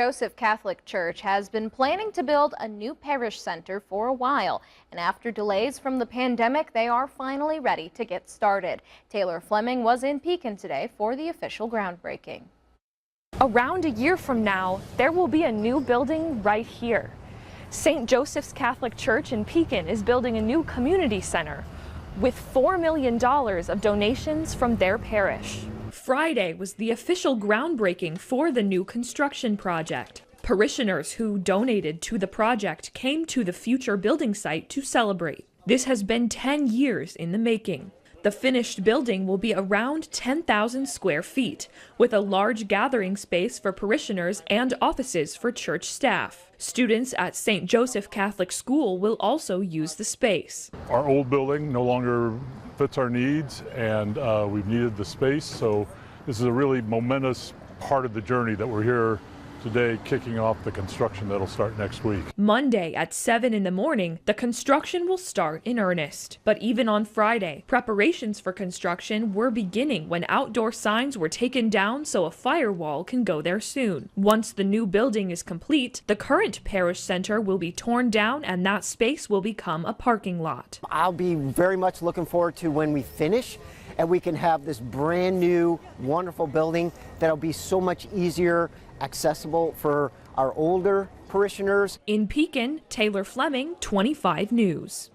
Joseph Catholic Church has been planning to build a new parish center for a while, and after delays from the pandemic, they are finally ready to get started. Taylor Fleming was in Pekin today for the official groundbreaking. Around a year from now, there will be a new building right here. St. Joseph's Catholic Church in Pekin is building a new community center with $4 million of donations from their parish. Friday was the official groundbreaking for the new construction project. Parishioners who donated to the project came to the future building site to celebrate. This has been 10 years in the making. The finished building will be around 10,000 square feet, with a large gathering space for parishioners and offices for church staff. Students at St. Joseph Catholic School will also use the space. Our old building no longer fits our needs, and we've needed the space, so this is a really momentous part of the journey that we're here today, kicking off the construction that'll start next week. Monday at 7 in the morning, the construction will start in earnest. But even on Friday, preparations for construction were beginning when outdoor signs were taken down so a firewall can go there soon. Once the new building is complete, the current parish center will be torn down and that space will become a parking lot. I'll be very much looking forward to when we finish and we can have this brand new, wonderful building that'll be so much easier accessible for our older parishioners. In Pekin, Taylor Fleming, 25 News.